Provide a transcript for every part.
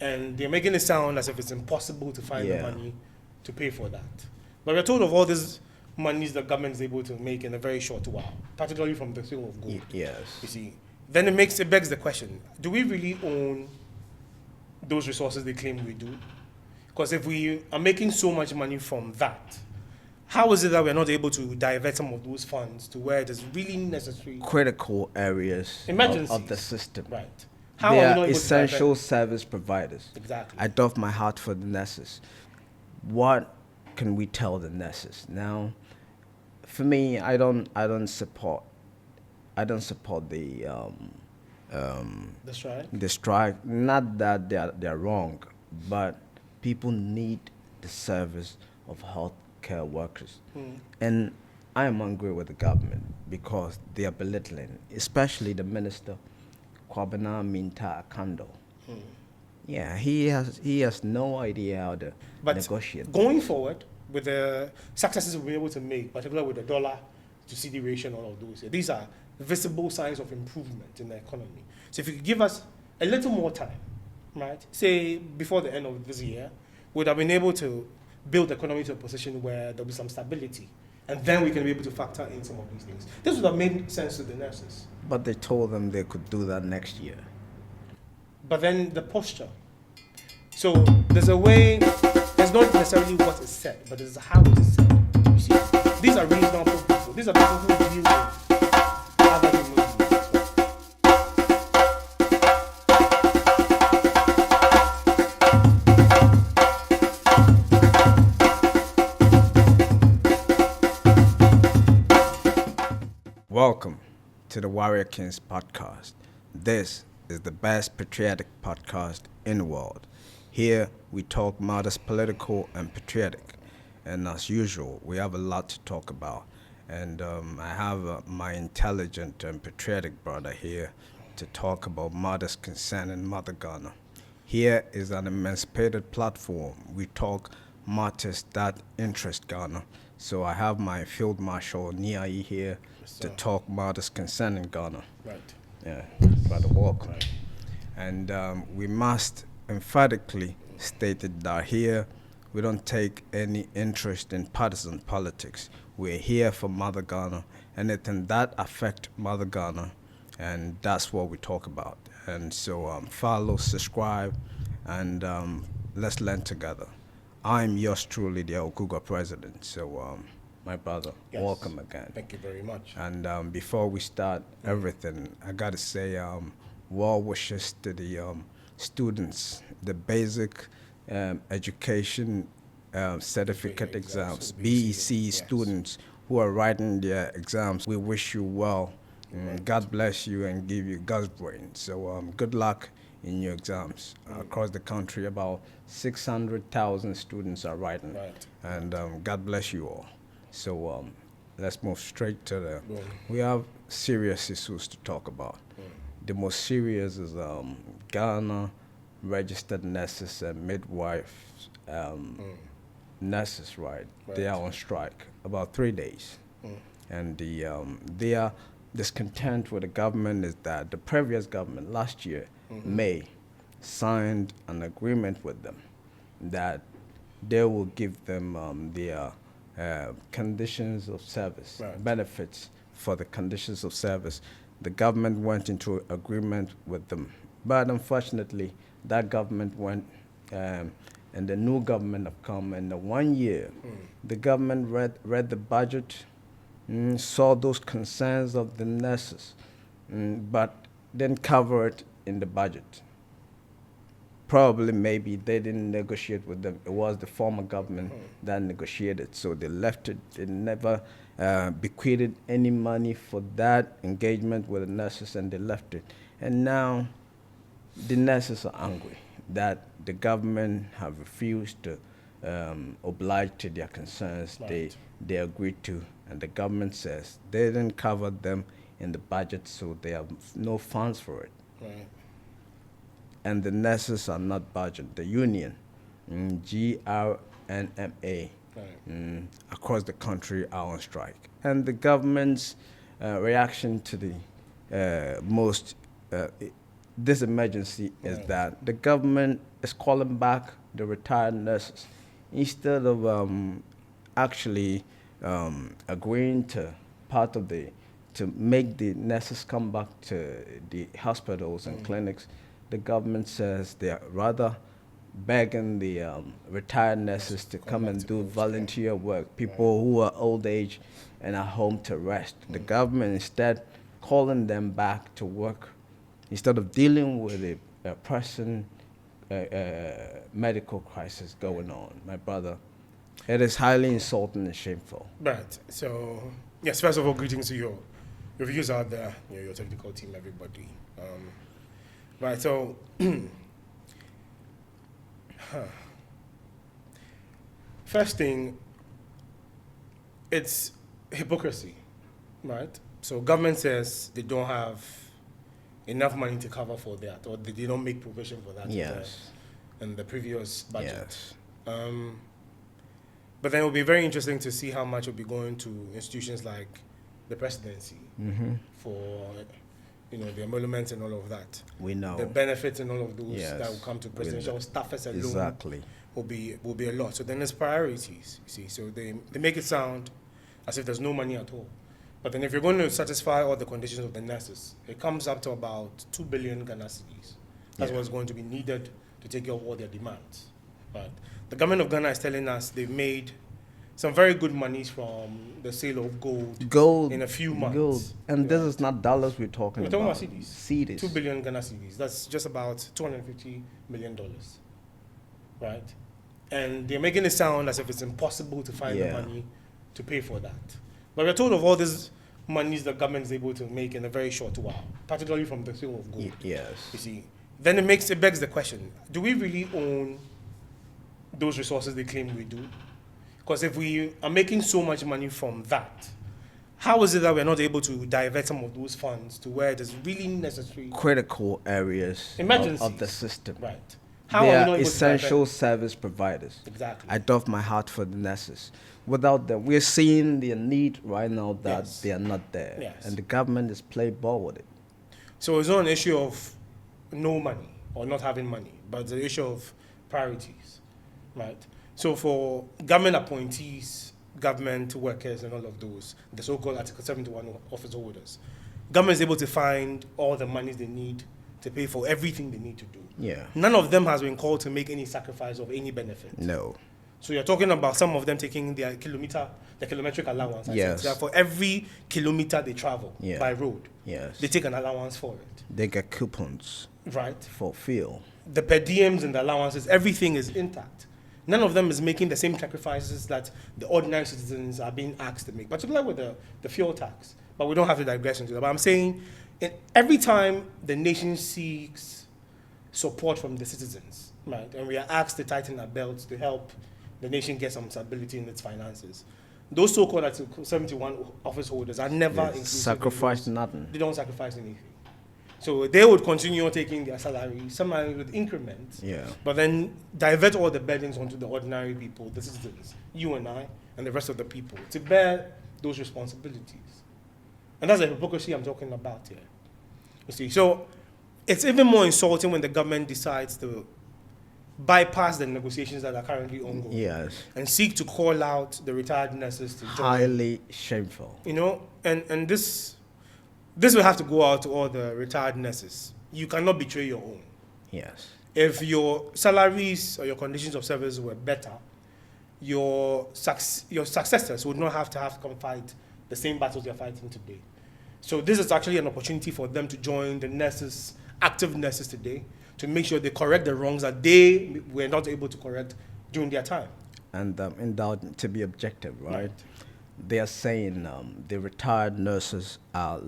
And they're making it sound as if it's impossible to find the money to pay for that. But we're told of all these monies the government is able to make in a very short while, particularly from the sale of gold. Yes. You see, then it begs the question: do we really own those resources they claim we do? Because if we are making so much money from that, how is it that we're not able to divert some of those funds to where it is really necessary? Critical areas of the system. Right. How they are essential service providers. Exactly. I doff my heart for the nurses. What can we tell the nurses now? For me, I don't support the strike. The strike. Not that they're wrong, but people need the service of healthcare workers, and I am angry with the government because they are belittling, especially the minister, Kwabena Minta Akando. Yeah, he has no idea how to negotiate. Going forward, with the successes we've been able to make, particularly with the dollar to CD ratio and all of those, these are visible signs of improvement in the economy. So if you could give us a little more time, right, say before the end of this year, we'd have been able to build the economy to a position where there'll be some stability, and then we can be able to factor in some of these things. This would have made sense to the nurses. But they told them they could do that next year. But then the posture. So there's a way, there's not necessarily what is said, but there's how it is said. You see, these are reasonable people. These are people who deal with other human beings. Welcome to the Warrior Kings podcast. This is the best patriotic podcast in the world. Here we talk modest, political, and patriotic. And as usual, we have a lot to talk about. And I have my intelligent and patriotic brother here to talk about matters concerning Mother Ghana. Here is an emancipated platform. We talk matters that interest Ghana. So I have my Field Marshal Niai here to talk matters concerning Ghana. Right. Yeah, brother, welcome. Right. And we must emphatically state it that here we don't take any interest in partisan politics. We're here for Mother Ghana, anything that affect Mother Ghana, and that's what we talk about. And so follow, subscribe, and let's learn together. I'm yours truly, the Okuga president. So my brother, welcome again. Thank you very much. And before we start everything, I gotta say well wishes to the students, the basic education certificate exams, BEC students who are writing their exams. We wish you well. God bless you and give you God's brain. So good luck in your exams. Across the country, about 600,000 students are writing. Right. And God bless you all. So let's move straight to the... We have serious issues to talk about. The most serious is Ghana registered nurses and midwives, nurses, right? They are on strike about 3 days. And they are discontent with the government is that the previous government last year, May, signed an agreement with them that they will give them their conditions of service, benefits for the conditions of service. The government went into agreement with them. But unfortunately, that government went, and the new government have come, and in 1 year, the government read the budget, saw those concerns of the nurses, but didn't cover it in the budget. Probably, maybe they didn't negotiate with them. It was the former government that negotiated, so they left it. They never bequeathed any money for that engagement with the nurses, and they left it. And now, the nurses are angry that the government have refused to oblige to their concerns they agreed to, and the government says they didn't cover them in the budget, so they have no funds for it. Right. And the nurses are not budget. The union, GRNMA, across the country are on strike. And the government's reaction to the most this emergency is Right. that the government is calling back the retired nurses instead of actually agreeing to part of the to make the nurses come back to the hospitals and clinics. The government says they are rather begging the retired nurses to come back and to do post, yeah. volunteer work, people who are old age and are home to rest. The government instead calling them back to work instead of dealing with a pressing medical crisis going on, my brother. It is highly insulting and shameful. Right. So, yes, first of all, greetings to your viewers out there, your technical team, everybody. Right. So, first thing, it's hypocrisy, right? So, government says they don't have enough money to cover for that, or they don't make provision for that Yes. in the previous budget. Yes. But then it will be very interesting to see how much will be going to institutions like the presidency for, the emoluments and all of that. We know. The benefits and all of those Yes. that will come to presidential staffers alone Exactly. will be a lot. So then there's priorities, you see. So they make it sound as if there's no money at all. But then if you're going to satisfy all the conditions of the nurses, it comes up to about 2 billion Ghana cedis. That's Yeah. what's going to be needed to take care of all their demands. Right? The government of Ghana is telling us they've made some very good monies from the sale of gold Gold. in a few months. Gold. And this is not dollars we're talking We're about. talking about cedis. Cedis. 2 billion Ghana cedis. That's just about $250 million. Right? And they're making it sound as if it's impossible to find the Yeah. money to pay for that. But we're told of all these monies the government is able to make in a very short while, particularly from the sale of gold. Yes. You see, then it begs the question: do we really own those resources they claim we do? Because if we are making so much money from that, how is it that we're not able to divert some of those funds to where it is really necessary? Critical areas Emergencies. of the system. Right. They are we not are able to essential divert? service providers. Exactly. I doff my heart for the nurses. Without them, we're seeing the need right now that Yes. they are not there. Yes. And the government is playing ball with it. So it's not an issue of no money or not having money, but it's an issue of priorities, right? So for government appointees, government workers, and all of those, the so-called Article 71 office holders, government is able to find all the monies they need to pay for everything they need to do. Yeah. None of them has been called to make any sacrifice of any benefit. No. So you're talking about some of them taking their kilometric allowance. Yes. So for every kilometer they travel Yeah. by road, Yes. they take an allowance for it, They get coupons right? for fuel. The per diems and the allowances, everything is intact. None of them is making the same sacrifices that the ordinary citizens are being asked to make, particularly with the fuel tax. But we don't have to digress into that. But I'm saying every time the nation seeks support from the citizens, right, and we are asked to tighten our belts to help the nation get some stability in its finances, those so-called Article 71 office holders are never Yes. inclusive. Sacrifice nothing. They don't sacrifice anything. So they would continue taking their salary, sometimes with increments, Yeah. but then divert all the burdens onto the ordinary people, the citizens, you and I, and the rest of the people, to bear those responsibilities. And that's the hypocrisy I'm talking about here. You see, so it's even more insulting when the government decides to bypass the negotiations that are currently ongoing Yes. and seek to call out the retired nurses to join. Highly shameful. And this will have to go out to all the retired nurses. You cannot betray your own. Yes. If your salaries or your conditions of service were better, your successors would not have to come fight the same battles they're fighting today. So this is actually an opportunity for them to join the nurses, active nurses today, to make sure they correct the wrongs that they were not able to correct during their time. And to be objective, right? Right. They are saying the retired nurses are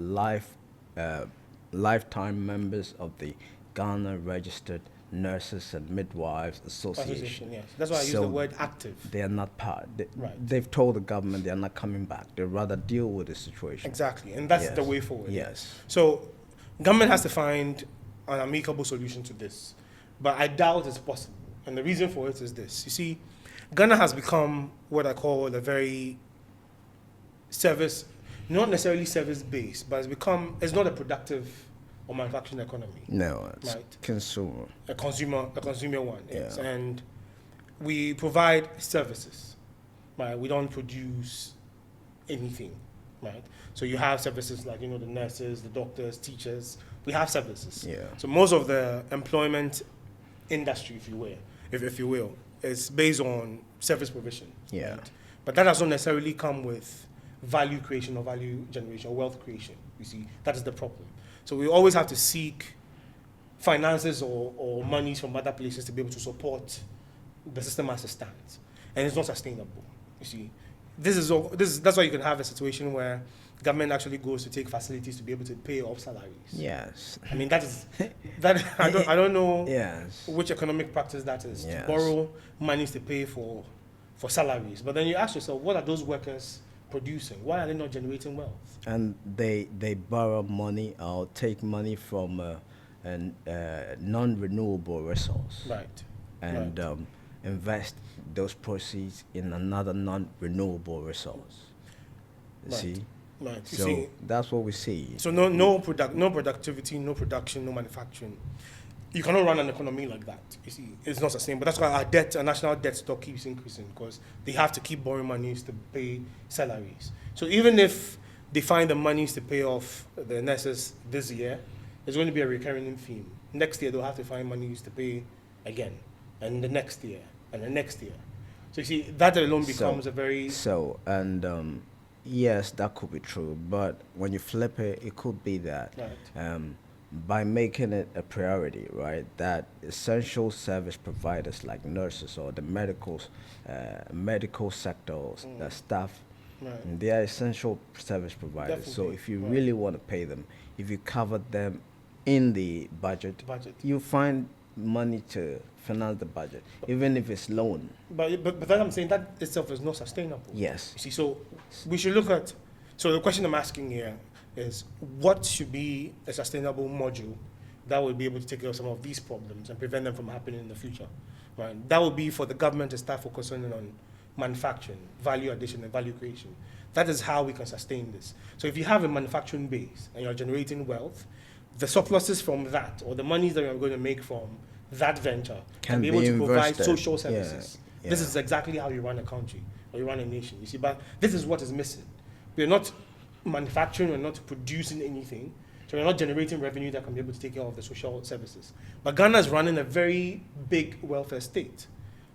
lifetime members of the Ghana Registered Nurses and Midwives Association. Yes. That's why I use So the word active. They are not part. Right. They've told the government they are not coming back. They rather deal with the situation. Exactly. And that's Yes. the way forward. Yes. So government has to find an amicable solution to this. But I doubt it's possible. And the reason for it is this. You see, Ghana has become what I call a very not necessarily service-based, but it's not a productive or manufacturing economy. No, it's Right. consumer. A consumer one. Yes. Yeah. And we provide services. Right. We don't produce anything. Right. So you have services like, the nurses, the doctors, teachers. We have services. Yeah. So most of the employment industry, if you will, is based on service provision. Yeah. Right? But that does not necessarily come with value creation or value generation or wealth creation. You see, that is the problem. So we always have to seek finances or monies from other places to be able to support the system as it stands, and it's not sustainable. You see, that's why you can have a situation where government actually goes to take facilities to be able to pay off salaries. Yes. I mean, that I don't know Yes. which economic practice that is, Yes. to borrow monies to pay for salaries. But then you ask yourself, what are those workers producing? Why are they not generating wealth? And they borrow money or take money from a non-renewable resource, Right. and Right. invest those proceeds in another non-renewable resource. You Right. see, Right. You so see, that's what we see. so no productivity, no production, no manufacturing. You cannot run an economy like that. You see, it's not sustainable. That's why our national debt stock keeps increasing, because they have to keep borrowing monies to pay salaries. So even if they find the monies to pay off the nurses this year, there's going to be a recurring theme. Next year they'll have to find monies to pay again, and the next year, and the next year. So you see, that alone becomes a very Yes, that could be true, but when you flip it, it could be that right. by making it a priority, right, that essential service providers like nurses or the medical sectors, the staff, Right. they are essential service providers. So Definitely, if you right. really want to pay them, if you cover them in the budget, you find money to finance the budget, even if it's loan. But that I'm saying, that itself is not sustainable. Yes. You see, so we should look at. So the question I'm asking here is, what should be a sustainable module that will be able to take care of some of these problems and prevent them from happening in the future, right? That would be for the government to start focusing on manufacturing, value addition, and value creation. That is how we can sustain this. So if you have a manufacturing base and you're generating wealth, the surpluses from that, or the monies that you're going to make from that venture, can be able to provide invested. social services. Yeah, This yeah. is exactly how you run a country or you run a nation. You see, but this is what is missing. We're not manufacturing, we're not producing anything, so we're not generating revenue that can be able to take care of the social services. But Ghana is running a very big welfare state.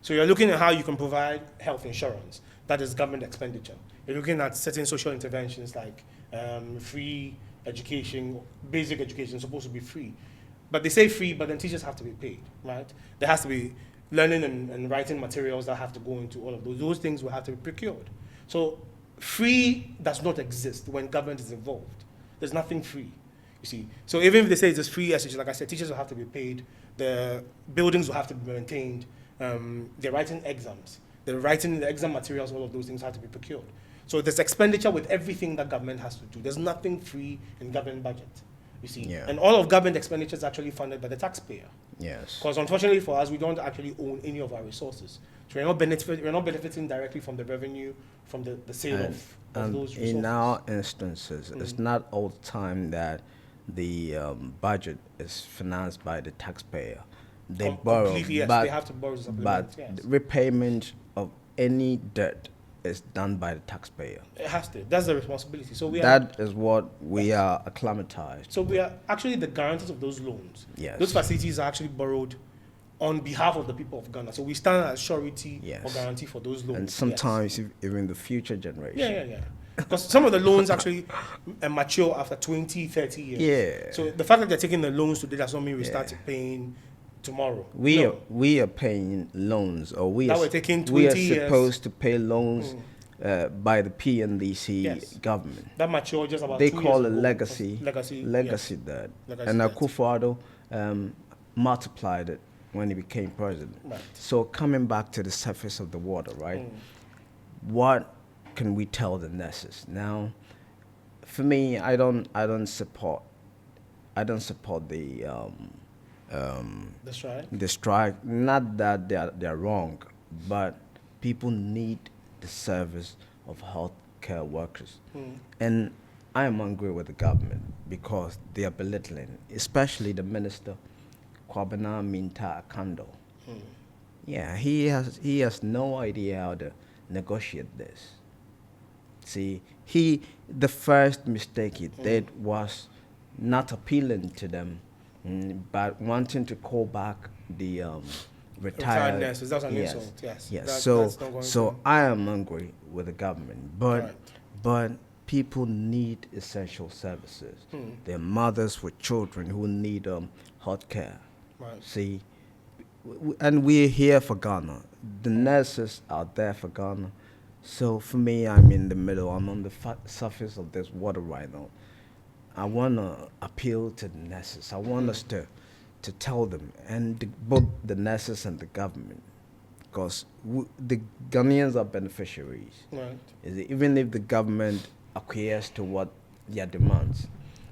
So you're looking at how you can provide health insurance. That is government expenditure. You're looking at certain social interventions like free education, basic education is supposed to be free. But they say free, but then teachers have to be paid, right? There has to be learning and writing materials that have to go into all of those. Those things will have to be procured. So free does not exist when government is involved. There's nothing free, you see. So even if they say it's just free, as like I said, teachers will have to be paid, the buildings will have to be maintained, they're writing exams, they're writing the exam materials, all of those things have to be procured. So there's expenditure with everything that government has to do. There's nothing free in government budget, you see. Yeah. And all of government expenditure is actually funded by the taxpayer. Yes. Because unfortunately for us, we don't actually own any of our resources. So we're not benefiting directly from the revenue from the sale of those resources. In our instances, it's not all the time that the budget is financed by the taxpayer. They borrow, Completely, yes, but, they have to borrow to supplement, but yes. the repayment of any debt is done by the taxpayer. It has to. That's the responsibility. So That is what we are acclimatized. So we are actually the guarantors of those loans. Yes. Those facilities are actually borrowed on behalf of the people of Ghana. So we stand as surety Yes. or guarantee for those loans. And yes. sometimes even the future generation. Yeah. Because some of the loans actually mature after 20, 30 years. Yeah. So the fact that they're taking the loans today does not mean we start paying tomorrow. We No. are paying loans, or That we're taking we are 20 years. supposed to pay loans by the PNDC Yes. government. That matured just about They 2 call years it ago. legacy Yes. debt. Legacy And debt. Akufo-Addo multiplied it when he became president. Right. So coming back to the surface of the water, right? What can we tell the nurses now? For me, I don't support the That's right. the strike. Not that they're wrong, but people need the service of healthcare workers. And I am angry with the government because they are belittling, especially the minister, Kwabena Minta Akando. Yeah, he has no idea how to negotiate this. See, the first mistake he did was not appealing to them, but wanting to call back the Retired retired. nurses, that's an Yes, insult. Yes. yes. That's not going So to. I am angry with the government, but Right. but people need essential services. There are mothers with children who need health care. Right. See, and we're here for Ghana. The nurses are there for Ghana. So for me, I'm in the middle. I'm on the surface of this water right now. I want to appeal to the nurses. I want us to tell them, and both the nurses and the government, because the Ghanaians are beneficiaries. Right. Even if the government acquiesces to what their demands,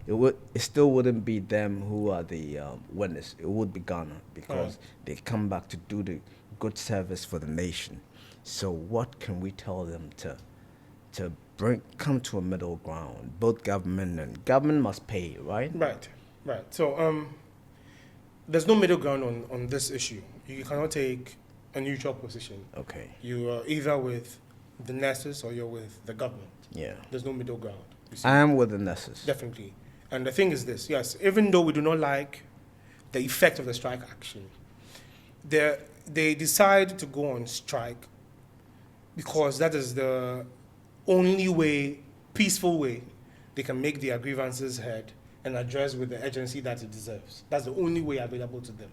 it still wouldn't be them who are the winners. It would be Ghana because they come back to do the good service for the nation. So what can we tell them to come to a middle ground? Both government must pay, right? Right. Right. So there's no middle ground on this issue. You cannot take a neutral position. Okay. You are either with the nurses or you're with the government. Yeah. There's no middle ground. You see. I am with the nurses. Definitely. And the thing is this, yes, even though we do not like the effect of the strike action, they decide to go on strike because that is the only way, peaceful way, they can make their grievances heard and address with the urgency that it deserves. That's the only way available to them,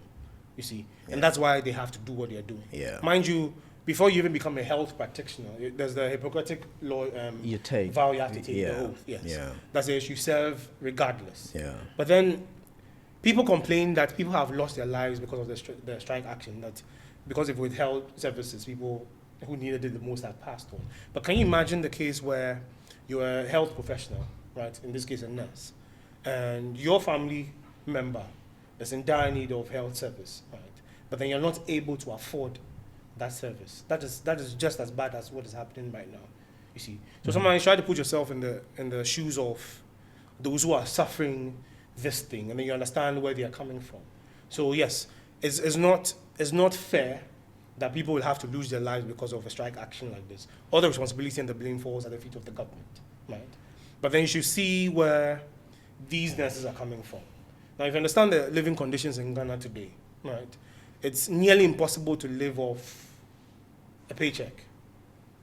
you see. And that's why they have to do what they're doing. Yeah. Mind you, before you even become a health practitioner, there's the Hippocratic law You take. vow you have to take, Yeah. the oath. Yes. Yeah. That's the issue, serve regardless. Yeah. But then people complain that people have lost their lives because of the strike action, that because they've withheld services, people who needed it the most have passed on. But can you imagine the case where you're a health professional, right, in this case a nurse, and your family member is in dire need of health service, right, but then you're not able to afford that service? That is just as bad as what is happening right now, you see. So sometimes try to put yourself in the shoes of those who are suffering this thing, and then you understand where they are coming from. So yes, it's not fair that people will have to lose their lives because of a strike action like this. All the responsibility and the blame falls at the feet of the government, right? But then you should see where these nurses are coming from. Now, if you understand the living conditions in Ghana today, right, it's nearly impossible to live off a paycheck,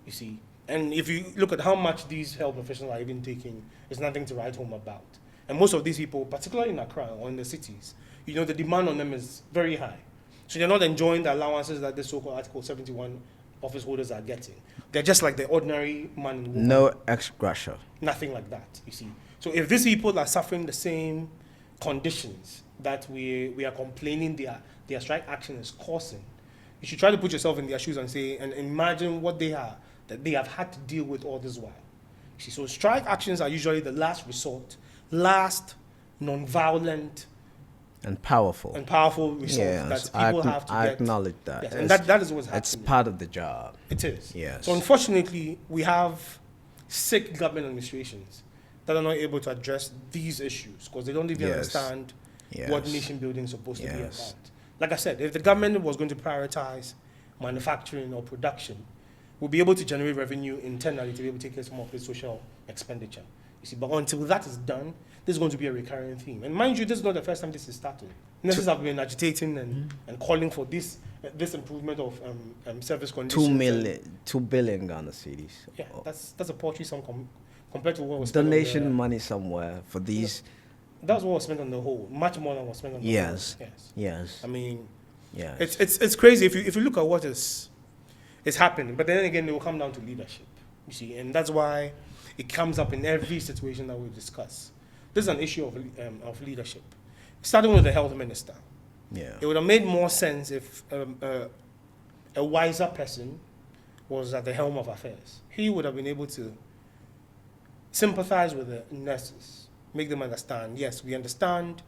you see. And if you look at how much these health professionals are even taking, it's nothing to write home about. And most of these people, particularly in Accra or in the cities, you know, the demand on them is very high. So they're not enjoying the allowances that the so-called Article 71 office holders are getting. They're just like the ordinary man and woman. No ex gratia. Nothing like that, you see. So if these people are suffering the same conditions that we are complaining their strike action is causing, you should try to put yourself in their shoes and say, and imagine what they have had to deal with all this while. You see, so strike actions are usually the last resort, last non-violent And powerful. result Yes, that people have to I get. acknowledge that. Yes, and that is what's happening. It's part of the job. It is. Yes. So unfortunately, we have sick government administrations that are not able to address these issues because they don't even Yes. understand Yes. what nation building is supposed to be Yes. about. Like I said, if the government was going to prioritize manufacturing or production, we'll be able to generate revenue internally to be able to take care of some of the social expenditure. You see, but until that is done, this is going to be a recurring theme. And mind you, this is not the first time this is starting. Nurses have been agitating and calling for this improvement of service conditions. 2 billion Ghana cedis. Yeah, that's a paltry sum compared to what was spent Donation on the, money somewhere for these. that was what was spent on the whole, much more than was spent on the Yes. whole. Yes. Yes. I mean, Yes. it's crazy if you look at what is happening. But then again, it will come down to leadership. You see, and that's why it comes up in every situation that we discuss. This is an issue of leadership. Starting with the health minister, Yeah. it would have made more sense if a wiser person was at the helm of affairs. He would have been able to sympathize with the nurses, make them understand, yes, we understand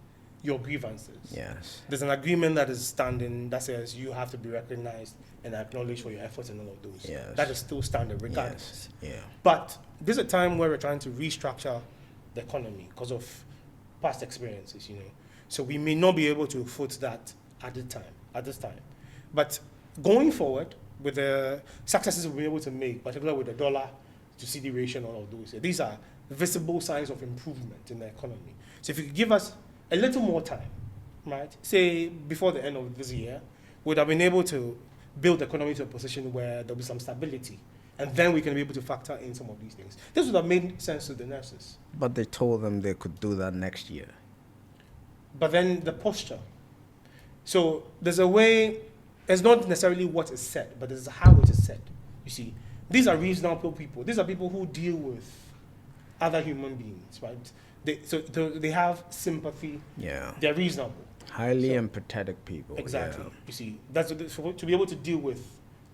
your grievances. Yes. There's an agreement that is standing that says you have to be recognized and acknowledged for your efforts and all of those. Yes. That is still standard regardless. Yes. Yeah. But this is a time where we're trying to restructure the economy because of past experiences, you know. So we may not be able to foot that at this time. But going forward, with the successes we'll be able to make, particularly with the dollar to CD ratio and all of those, these are visible signs of improvement in the economy. So if you could give us a little more time, right, say before the end of this year, we'd have been able to build the economy to a position where there'll be some stability. And then we can be able to factor in some of these things. This would have made sense to the nurses. But they told them they could do that next year. But then the posture. So there's a way, it's not necessarily what is said, but it's how it is said. You see, these are reasonable people. These are people who deal with other human beings, right? They have sympathy. Yeah. They're reasonable. Highly empathetic people. Exactly. Yeah. You see, that's to be able to deal with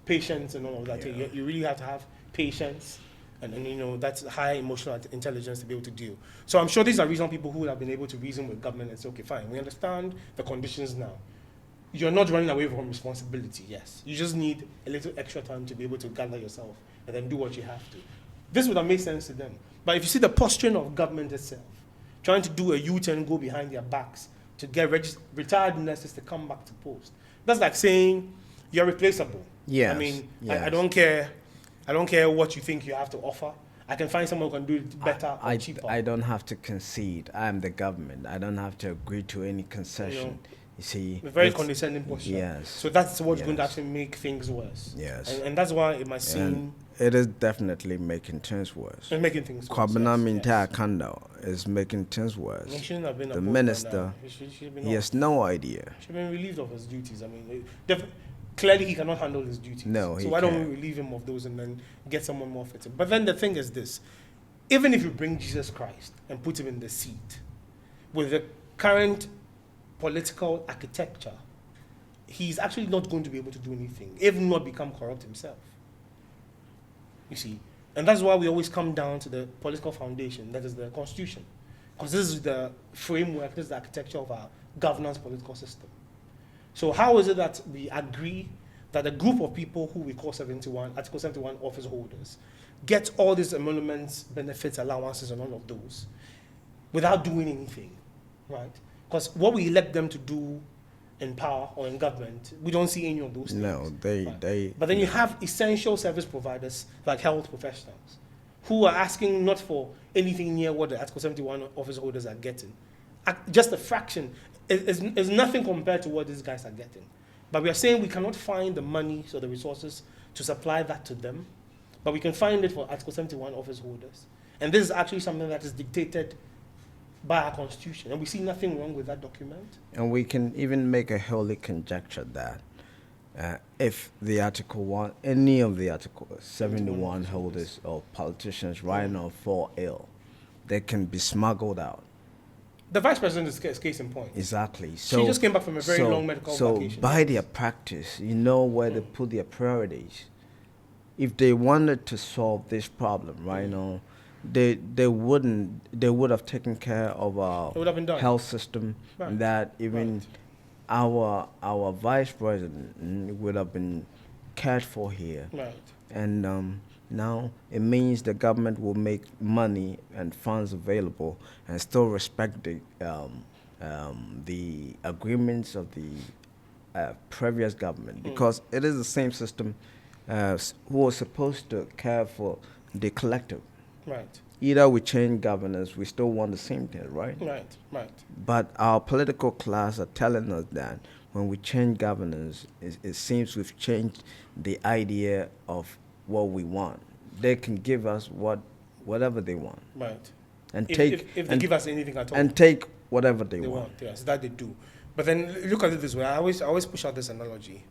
patience and all of that. Yeah. You really have to have patience, and you know that's high emotional intelligence to be able to deal. So I'm sure these are reasonable people who have been able to reason with government and say, okay, fine, we understand the conditions now. You're not running away from responsibility. Yes, you just need a little extra time to be able to gather yourself and then do what you have to. This would have made sense to them. But if you see the posturing of government itself, trying to do a U-turn, go behind their backs to get retired nurses to come back to post, that's like saying you're replaceable. Yes, I mean, yes. I don't care. I don't care what you think you have to offer. I can find someone who can do it better or cheaper. I don't have to concede. I am the government. I don't have to agree to any concession. You see, a very condescending posture. Yes. So that's what's going to Yes. actually make things worse. Yes. And that's why it might seem And it is definitely making things worse. it's making things worse. Kwabena yes. Minta is making things worse. He shouldn't have been The appointed minister, now. He should have been he has no idea. should have been relieved of his duties. I mean, clearly he cannot handle his duties. No, so he why don't can't. we relieve him of those and then get someone more fitted? But then the thing is this: even if you bring Jesus Christ and put him in the seat, with the current political architecture, he's actually not going to be able to do anything, even not become corrupt himself. You see, and that's why we always come down to the political foundation, that is the Constitution, because this is the framework, this is the architecture of our governance political system. So how is it that we agree that a group of people who we call Article 71 office holders get all these emoluments, benefits, allowances, and all of those without doing anything, right? Because what we elect them to do in power or in government, we don't see any of those things. No, they. But then you have essential service providers like health professionals who are asking not for anything near what the Article 71 office holders are getting. Just a fraction. It's nothing compared to what these guys are getting. But we are saying we cannot find the money or the resources to supply that to them, but we can find it for Article 71 office holders. And this is actually something that is dictated by our Constitution, and we see nothing wrong with that document. And we can even make a holy conjecture that if the Article 1, any of the Article 71 holders or politicians right now fall ill, they can be smuggled out. The Vice President is case in point. Exactly. She just came back from a very long medical vacation. So by their practice, you know where they put their priorities. If they wanted to solve this problem right now, they would have taken care of our health system, Right. that even our vice president would have been cared for here. Right. And now it means the government will make money and funds available and still respect the agreements of the previous government, because it is the same system who was supposed to care for the collective. Right. Either we change governance, we still want the same thing, right? Right. Right. But our political class are telling us that when we change governance, it seems we've changed the idea of what we want. They can give us whatever they want. Right. And If they give us anything at all. And take whatever they They want. want, yes, that they do. But then look at it this way. I always push out this analogy.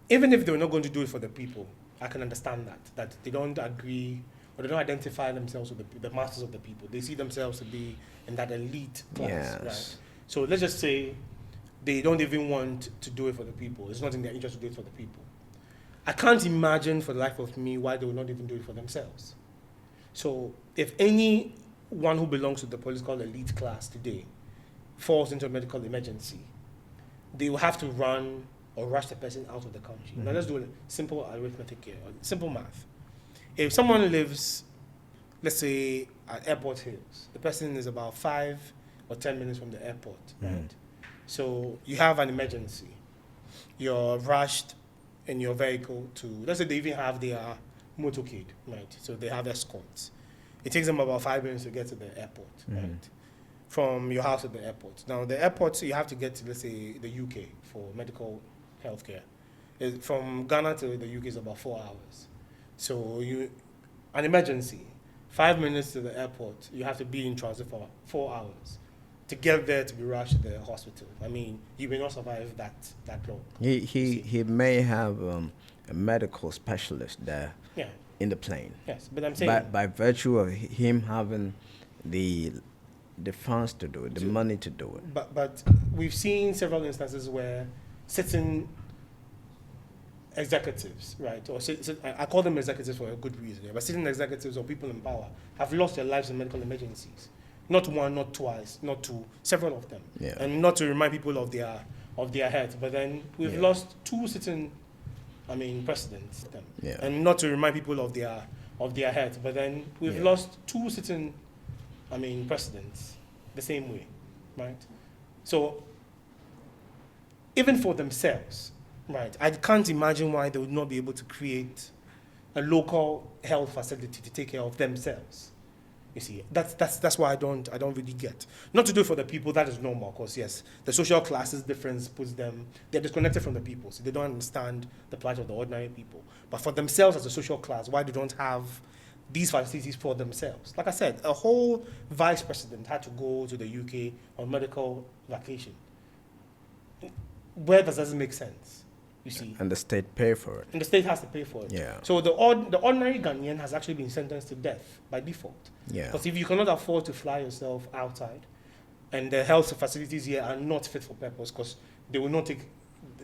Even if they were not going to do it for the people, I can understand that they don't agree or they don't identify themselves with the masters of the people. They see themselves to be in that elite class, Yes. right? So let's just say they don't even want to do it for the people. It's not in their interest to do it for the people. I can't imagine for the life of me why they will not even do it for themselves. So if anyone who belongs to the political elite class today falls into a medical emergency, they will have to run or rush the person out of the country. Now let's do a simple arithmetic here, or simple math. If someone lives let's say at Airport Hills, the person is about 5 or 10 minutes from the airport, right? So you have an emergency. You're rushed in your vehicle to, let's say they even have their motorcade, right? So they have escorts. It takes them about 5 minutes to get to the airport, right? From your house to the airport. Now, the airport, you have to get to, let's say, the UK for medical healthcare. From Ghana to the UK is about 4 hours. So an emergency, 5 minutes to the airport, you have to be in transit for 4 hours to get there to be rushed to the hospital. I mean, you may not survive that long. He may have a medical specialist there Yeah. in the plane. Yes, but I'm saying By virtue of him having the funds to do it, the money to do it. But we've seen several instances where certain executives, right, or I call them executives for a good reason, yeah, but certain executives or people in power have lost their lives in medical emergencies. Not one, not twice, not two, several of them. Yeah. And not to remind people of their health, but then we've lost two certain, presidents. Yeah. And not to remind people of their health, but then we've lost two certain, presidents the same way, right? So even for themselves, right, I can't imagine why they would not be able to create a local health facility to take care of themselves. You see, that's why I don't really get. Not to do it for the people, that is normal, because yes, the social classes difference puts them, they're disconnected from the people, so they don't understand the plight of the ordinary people. But for themselves as a social class, why they don't have these facilities for themselves? Like I said, a whole vice president had to go to the UK on medical vacation. Where does that make sense? You see, And the state pay for it. and the state has to pay for it. Yeah. So the ordinary Ghanaian has actually been sentenced to death by default. Yeah. Because if you cannot afford to fly yourself outside, and the health facilities here are not fit for purpose because they will not take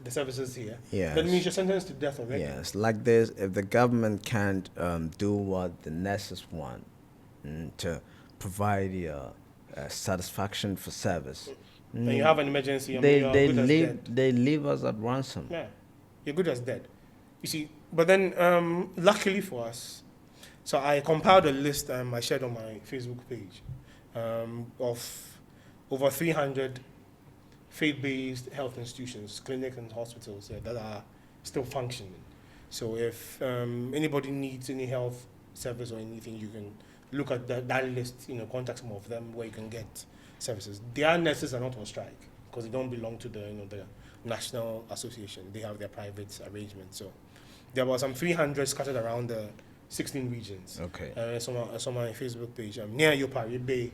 the services here, Yes. that means you're sentenced to death already. Yes, like this, if the government can't do what the nurses want to provide satisfaction for service, And you have an emergency, they you're good as dead. leave us at ransom. Yeah, you're good as dead. You see, but then luckily for us, so I compiled a list I shared on my Facebook page of over 300 faith-based health institutions, clinics and hospitals that are still functioning. So if anybody needs any health service or anything, you can look at that list, contact some of them where you can get services. Their nurses are not on strike because they don't belong to the national association. They have their private arrangements. So there were some 300 scattered around the 16 regions. Okay. It's on my Facebook page. Near Yopari Bay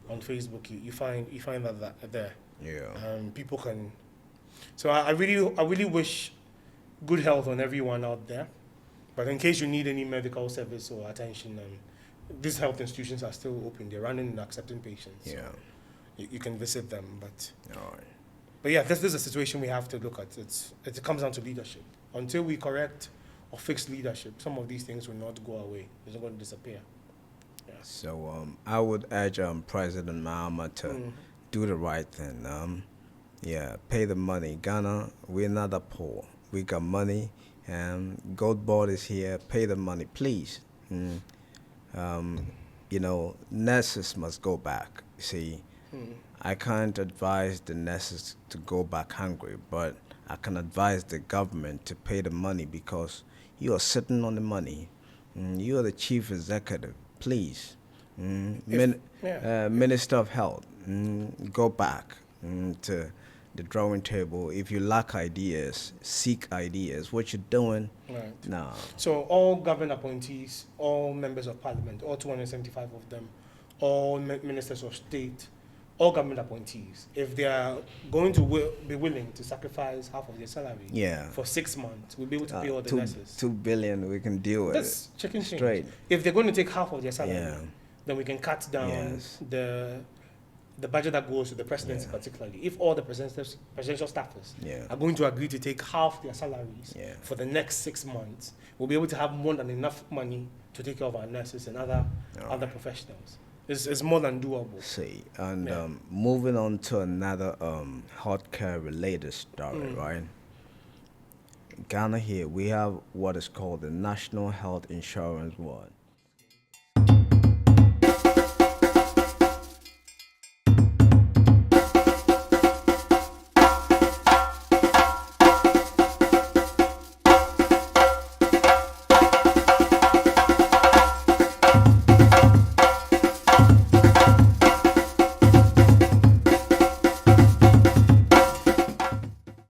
on Facebook, you find that there. Yeah. People can. So I really wish good health on everyone out there. But in case you need any medical service or attention, these health institutions are still open. They're running and accepting patients. Yeah. So you can visit them. All right. But yeah, this is a situation we have to look at. It comes down to leadership. Until we correct or fix leadership, some of these things will not go away. They're not going to disappear. Yeah. So I would urge President Mahama to do the right thing. Pay the money. Ghana, we're not that poor. We got money, and Gold Board is here. Pay the money, please. Nurses must go back. See, I can't advise the nurses to go back hungry, but I can advise the government to pay the money because you are sitting on the money. You are the chief executive. Please, Minister of Health, go back to the drawing table. If you lack ideas, seek ideas. What you're doing, Right. no. So all government appointees, all members of parliament, all 275 of them, all ministers of state, all government appointees, if they are going to be willing to sacrifice half of their salary for 6 months, we'll be able to pay all the nurses. 2 billion, we can deal with That's it. chicken change. Straight. If they're going to take half of their salary, Yeah. then we can cut down Yes. the budget that goes to the presidency particularly. If all the presidential staffers are going to agree to take half their salaries for the next 6 months, we'll be able to have more than enough money to take care of our nurses and other professionals. It's more than doable. See, and moving on to another healthcare related story, right? Ghana here, we have what is called the National Health Insurance